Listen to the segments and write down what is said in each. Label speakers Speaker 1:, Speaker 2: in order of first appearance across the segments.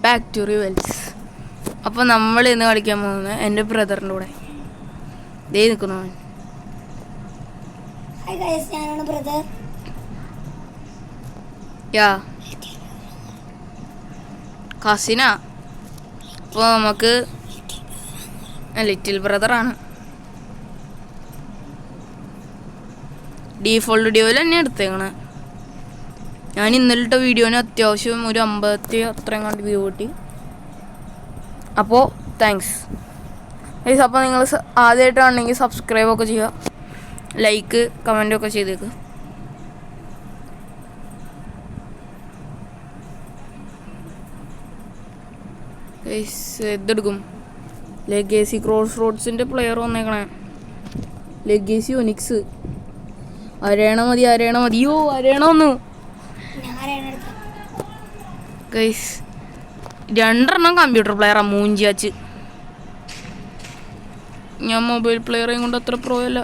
Speaker 1: Back to rivals. അപ്പോൾ നമ്മൾ ഇന്ന് കളിക്കാൻ പോകുന്നത് എൻ്റെ ബ്രദറിൻ്റെ കൂടെ. ദേ നിൽക്കുന്നു അവൻ. യാ കസിനാ. അപ്പോൾ നമുക്ക് ലിറ്റിൽ ബ്രദറാണ്. ഡീഫോൾട്ട് ഡ്യൂവിൽ തന്നെ എടുത്തേക്കണേ. ഞാൻ ഇന്നലത്തെ വീഡിയോന് അത്യാവശ്യം ഒരു 50 അത്രയും കണ്ട് വ്യൂ കിട്ടി. അപ്പോൾ താങ്ക്സ് ഗൈസ്. അപ്പോൾ നിങ്ങൾ ആദ്യമായിട്ടാണെങ്കിൽ സബ്സ്ക്രൈബൊക്കെ ചെയ്യുക, ലൈക്ക് കമൻറ്റൊക്കെ ചെയ്തേക്ക്. ഗൈസ് ഇതെടുക്കും. ലെഗേസി ക്രോസ് റോഡ്സിൻ്റെ പ്ലെയർ വന്നേക്കണേ. Legacy onyx. അരയണ മതി. യോ അരയണ ഒന്ന് ഗൈസ്. 2 കമ്പ്യൂട്ടർ പ്ലെയറാണ് മൂഞ്ചിയാച്ച്. ഞാൻ മൊബൈൽ പ്ലെയറേയും കൊണ്ട് അത്ര പ്രോ അല്ല.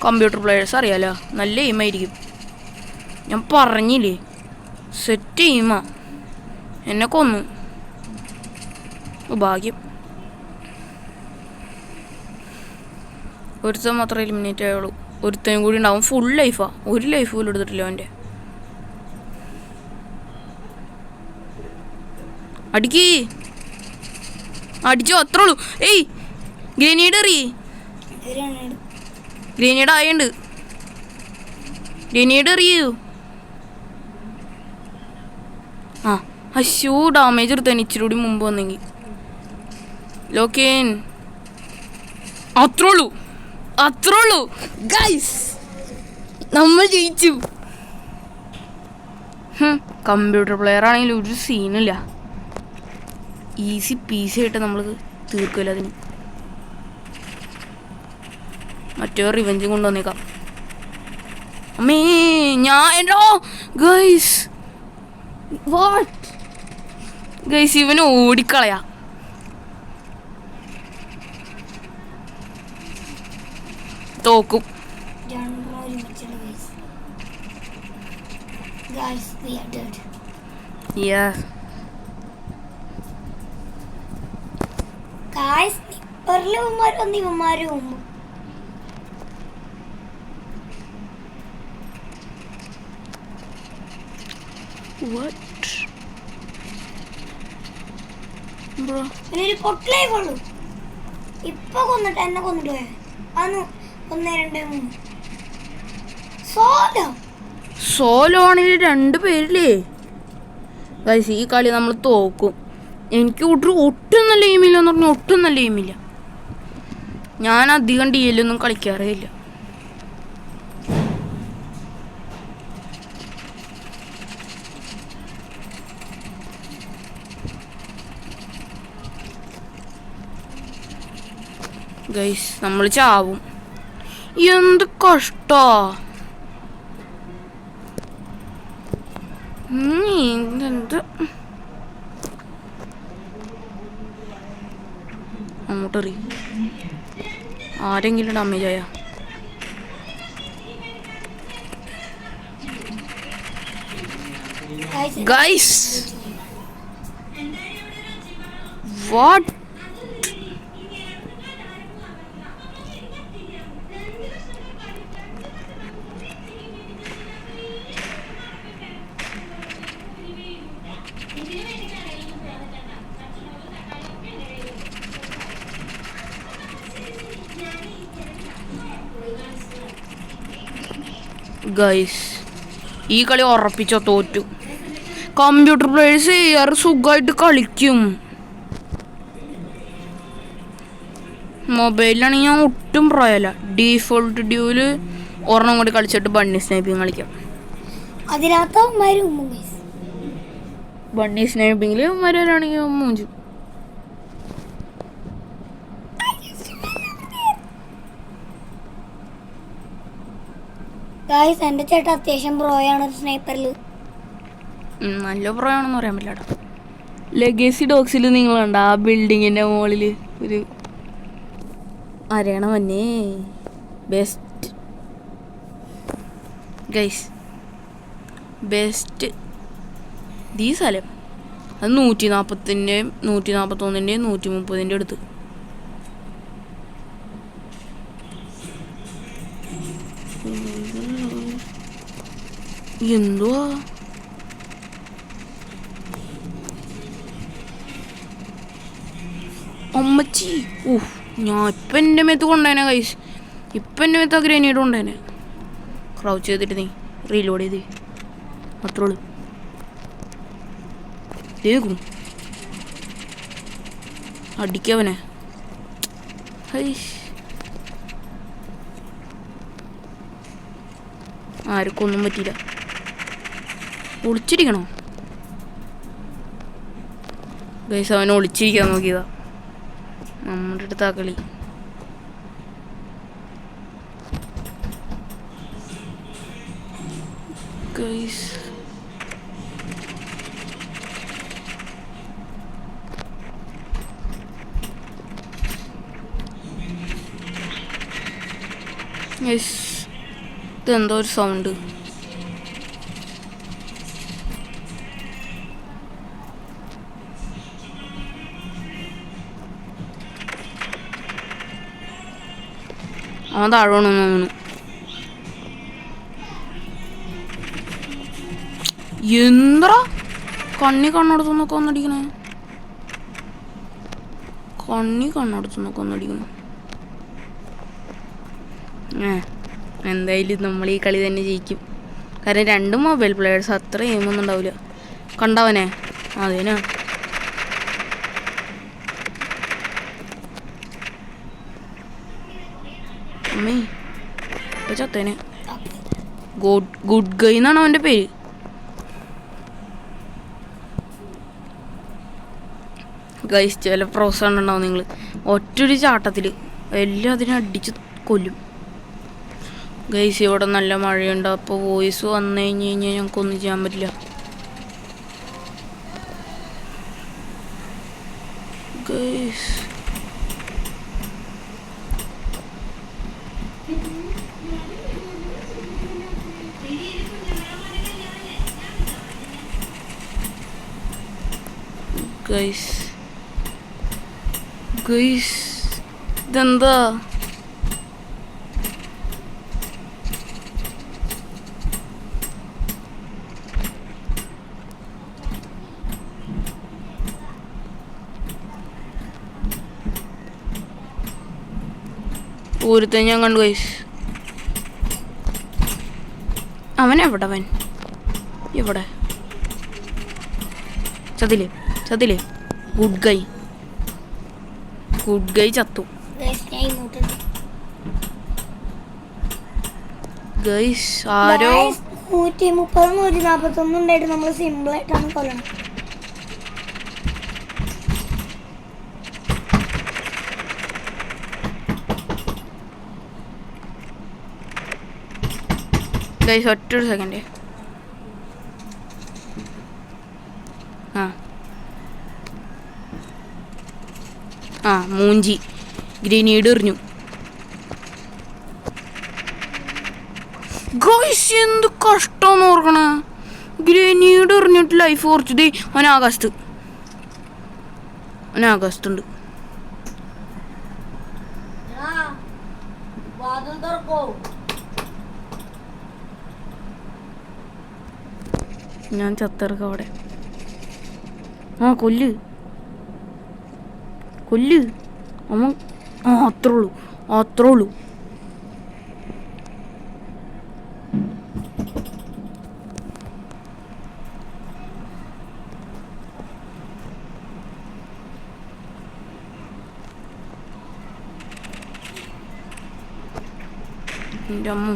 Speaker 1: കമ്പ്യൂട്ടർ പ്ലെയേഴ്സ് അറിയാലോ, നല്ല എയിമായിരിക്കും. ഞാൻ പറഞ്ഞില്ലേ, സെറ്റ് എയിമാ. എന്നെ കൊന്നു. ഭാഗ്യം. ഒരുത്തൻ മാത്രമേ എലിമിനേറ്റ് ആയുള്ളൂ. ഒരുത്തനും കൂടി ഉണ്ടാവും. ഫുൾ ലൈഫാ. ഒരു ലൈഫ് പോലും എടുത്തിട്ടില്ല അവൻ്റെ. അടിച്ചോ അത്രേ ഉള്ളൂ. ഏയ് ഗ്രനേഡ് എറിയേ. ഗ്രനേഡ് ആയുണ്ട്. ഗ്രനേഡ് എറിയൂ. അശൂ ഡാമേജ് എടുത്തേന് ഇച്ചിരി കൂടി മുമ്പ് വന്നെങ്കിൽ. ലോക്കേൻ അത്രേ ഉള്ളൂ ഗൈസ്. നമ്മൾ ജയിച്ചു. കമ്പ്യൂട്ടർ പ്ലെയർ ആണെങ്കിൽ ഒരു സീനില്ല. ഈസി പീസി ആയിട്ട് നമ്മൾ തീർക്കില്ല. അതിന് മറ്റേ റിവെഞ്ചും കൊണ്ടുവന്നേക്കാം. അമ്മേ ഞാൻ ഗൈസ് വാട്ട് ഗൈസ്, ഇവന് ഓടിക്കളയാ. തോക്കും.
Speaker 2: ഇപ്പൊ കൊന്നിട്ട് എന്നെ കൊന്നിട്ട് പോയ 1 2 3
Speaker 1: സോലോ ആണെങ്കിൽ 2 പേരില്ലേ ഗൈസ്. ഈ കളി നമ്മൾ തോക്കും. എനിക്ക് ഒട്ടും നല്ല എയിമില്ല എന്ന് പറഞ്ഞാൽ ഒട്ടും നല്ല എയിമില്ല. ഞാൻ അധികം DL ഒന്നും കളിക്കാറേ ഇല്ല. ഗൈസ് നമ്മൾ ചാവും. എന്ത് കഷ്ടാ. എന്ത് അങ്ങോട്ടറി. ആരെങ്കിലും ഡാമേജ് ആയ ഗൈസ്. വാട്ട് ഗൈസ്, ഈ കളി ഉറപ്പിച്ചോ തോറ്റു. കമ്പ്യൂട്ടർ പ്ലേയേഴ്സ് ഏറെ സുഖമായിട്ട് കളിക്കും. മൊബൈലിലാണെങ്കിൽ ഞാൻ ഒട്ടും പ്രായമല്ല. ഡീഫോൾട്ട് ഡ്യൂവിൽ ഒരെണ്ണം കൂടി കളിച്ചിട്ട് ബണ്ണി സ്നൈപ്പിങ് കളിക്കാം. ബണ്ണി സ്നൈപ്പിങ്ങിൽ വരാനാണെങ്കിൽ മൂഞ്ചു.
Speaker 2: എന്റെ ചേട്ടാ അത്യാവശ്യം പ്രോയാണ് സ്നൈപ്പറിൽ.
Speaker 1: നല്ല പ്രോയാണെന്ന് പറയാൻ പറ്റില്ല. ലെഗസി ഡോഗ്സിൽ നിങ്ങൾ കണ്ട ആ ബിൽഡിങ്ങിന്റെ മുകളിൽ ഒരു അരയണം വന്നേ. Best guys, best. ഈ സ്ഥലം അത് 140-ൻ്റെയും 141-ൻ്റെയും 130-ൻ്റെ അടുത്ത്. എന്തുവാ അമ്മച്ചി? ഞാൻ ഇപ്പം എൻ്റെ മേത്ത് കൊണ്ടുപോയനെ കൈസ്. ഇപ്പം എൻ്റെ മേത്ത് ആ ഗ്രനേഡ് കൊണ്ടുപോയനെ. ക്രൗച്ച് ചെയ്തിട്ട് നീ റീലോഡ് ചെയ്ത് അത്രേ ഉള്ളൂ. കേൾക്കും അടിക്കവനെ. ആർക്കും ഒന്നും പറ്റിയില്ല. ഒളിച്ചിരിക്കണോ ഗൈസ്? അവനെ ഒളിച്ചിരിക്കാൻ നോക്കിയതാ. നമ്മുടെ അടുത്ത് ആ കളി. ഗൈസ് ഇതെന്തോ ഒരു സൗണ്ട്. അവൻ താഴോണെന്ന് തോന്നുന്നു. എന്താ കണ്ണടുത്തുനിന്നൊക്കെ ഒന്നടിക്കണേ? കണ്ണടുത്തുനിന്നൊക്കെ ഒന്നടിക്കണം. എന്തായാലും നമ്മൾ ഈ കളി തന്നെ ജയിക്കും. കാരണം 2 മൊബൈൽ പ്ലെയേഴ്സ് അത്ര എയിമൊന്നും ഉണ്ടാവില്ല. കണ്ടവനെ അതേനാ. അമ്മേ ഇപ്പൊ ചത്തേനെ. ഗുഡ് ഗൈ എന്നാണ് അവൻ്റെ പേര്. ഗൈസ് ചില പ്രോത്സാഹനം ഉണ്ടാവും. നിങ്ങൾ ഒറ്റൊരു ചാട്ടത്തിൽ എല്ലാം അതിനെ അടിച്ച് കൊല്ലും. ഗൈസ് ഇവിടെ നല്ല മഴയുണ്ട്. അപ്പോൾ വോയിസ് വന്നു കഴിഞ്ഞാൽ ഞങ്ങൾക്കൊന്നും ചെയ്യാൻ പറ്റില്ല. ഗൈസ് ഗൈസ് ഗൈസ് ഇതെന്താ? ഒരുത്തൻ ഞാൻ കണ്ടു ഗൈസ്. അവൻ എവിടെ? ചതിലേ ഗുഡ് ഗൈ ചത്തു. ഗൈസ് ആരോ
Speaker 2: 130 141 ഉണ്ടായിട്ട് നമ്മൾ സിമ്പിൾ ആയിട്ടാണ് കൊല്ലണം.
Speaker 1: ഗൈസ് ഒറ്റൊരു സെക്കൻഡ്. മൂഞ്ചി ഗ്രനേഡ് എറിഞ്ഞു. ഗൈസ് എന്ത് കഷ്ടമെന്ന് ഓർക്കണേ. ഗ്രനേഡ് എറിഞ്ഞിട്ട് ലൈഫ് കുറച്ചത്. അവനാകാശത്തുണ്ട്. ഞാൻ ചത്തിറക്ക അവിടെ. കൊല്ല് അവൻ. അത്രേ ഉള്ളൂ. എൻ്റെ അമ്മ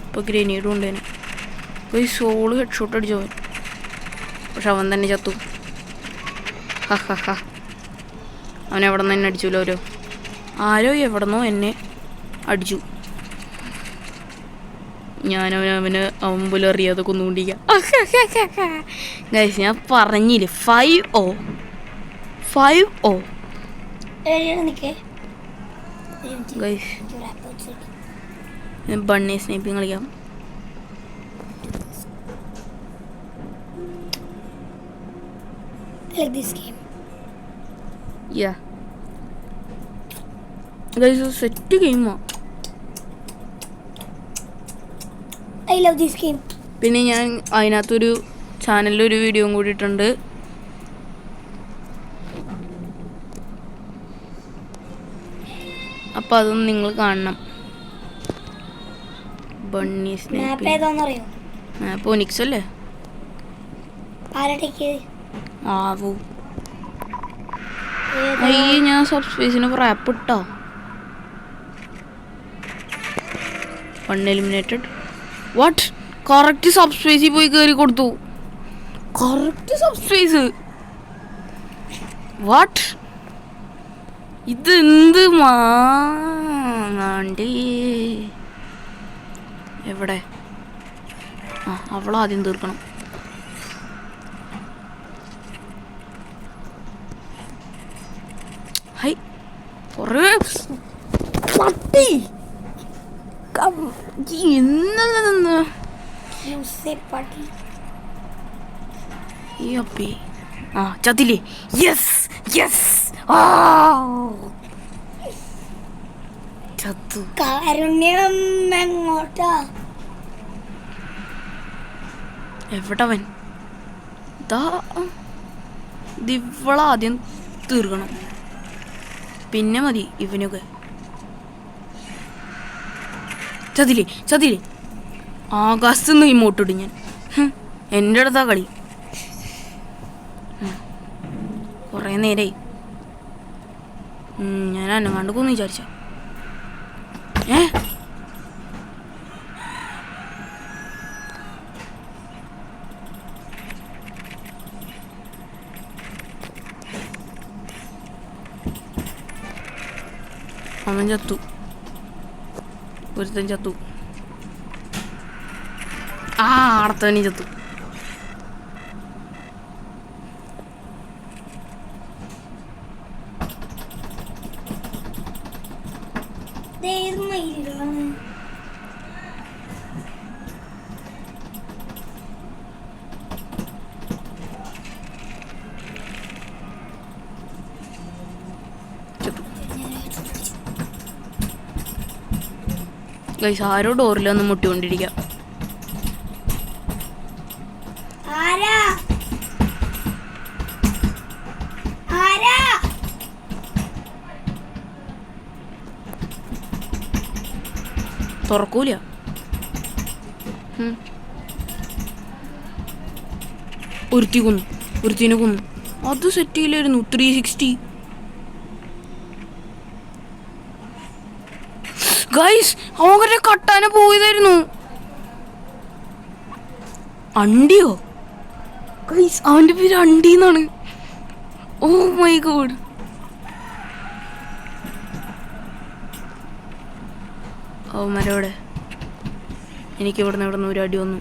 Speaker 1: ഇപ്പോൾ ഗ്രനേഡ് കൊണ്ടേനെ. പോയി സോള് ഹെഡ്ഷോട്ട് അടിച്ചു അവൻ. പക്ഷെ അവൻ തന്നെ ചത്തു. അവൻ എവിടെ നിന്ന് എന്നെ അടിച്ചല്ലോ. ആരോ എവിടെന്നോ എന്നെ അടിച്ചു. അവൻ പോലും അറിയാതെ കൊന്നുകൊണ്ടിരിക്കുക. ഗൈസ് ഞാൻ പറഞ്ഞില്ലേ 5-0 ഗൈസ്. ബണ്ണി സ്നൈപ്പിങ് കളിക്കാം.
Speaker 2: like this game.
Speaker 1: Yeah. Guys, set ഗെയിമാ.
Speaker 2: I love this game.
Speaker 1: പിന്നെ ഞാൻ അതിനകത്തൊരു ചാനലിലൊരു വീഡിയോ കൂടി ഇട്ടുണ്ട്. അപ്പം അതൊന്ന് നിങ്ങൾ കാണണം. ബണ്ണി
Speaker 2: മാപ്പ് ഏതാണെന്നറിയോ?
Speaker 1: മാപ്പ് ഒനിക്സ് അല്ലേ?
Speaker 2: ആരടേക്ക്
Speaker 1: ആവൂ. അയ്യേ, ഞാൻ സബ്സ്പേസിന് റാപ്പ് ഇട്ടോ. എലിമിനേറ്റഡ്. വാട്ട്? കറക്റ്റ് സബ്സ്പേസിൽ പോയി കയറി കൊടുത്തു. Correct subspace. വാട്ട്? ഇതെന്ത് മാണ്ടി? എവിടെ? ആ, അവളാദ്യം തീർക്കണം. ഹൈ, കുറേ പട്ടി എന്ന്
Speaker 2: പട്ടി.
Speaker 1: ഈ അപ്പി ആ ചത്തില്ലേ? Yes yes. ചത്തു.
Speaker 2: കാരുണ്യം എങ്ങോട്ടാ?
Speaker 1: എവിടവൻ? ഇവളാദ്യം തീർക്കണം, പിന്നെ മതി ഇവനൊക്കെ. ചതിലേ ചതിലേ. ആകാശത്തുനിന്ന് ഇമോട്ടിടും ഞാൻ. എൻ്റെ അടുത്താ കളി. കുറേ നേരമായി ഞാൻ അന്നങ്ങാണ്ട് കൊന്നു വിചാരിച്ച. അവൻ ചത്തു. ഒരുത്തൻ ചത്തു. അടുത്തവനും ചത്തു. ഗൈസ്, ആരോ ഡോറിലൊന്ന് മുട്ടിക്കൊണ്ടിരിക്കാം. തുറക്കൂല. ഒരുത്തി കൊന്നു, ഒരുത്തിനെ കൊന്നു. അത് സെറ്റ് ചെയ്യില്ലായിരുന്നു. 360. ഗൈസ്, അവരെ കട്ടാനെ പോയതായിരുന്നു. അണ്ടിയോ? ഗൈസ്, അവന്റെ പേര് അണ്ടി എന്നാണ്. ഓ മൈ ഗോഡ്. ഓ മരോടെ, എനിക്ക് ഇവിടുന്ന് ഒരു അടി വന്നു.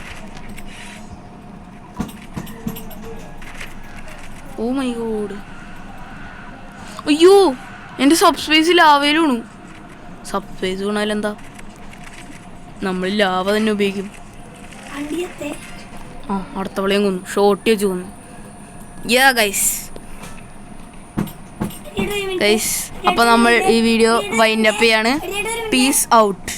Speaker 1: Oh my god. അയ്യോ, എൻ്റെ സബ്സ്പേസ് ലാവയിലും വീണു. സബ്സ്പേസ് വീണാലെന്താ, നമ്മൾ ലാവ തന്നെ ഉപയോഗിക്കും. അടുത്തവളെയും കൊന്നു. ഷോർട്ട് വെച്ച് കൊന്നു. യാ ഗൈസ്, അപ്പോൾ നമ്മൾ ഈ വീഡിയോ വൈൻഡ് അപ്പ് ചെയ്യാണ്. Peace out.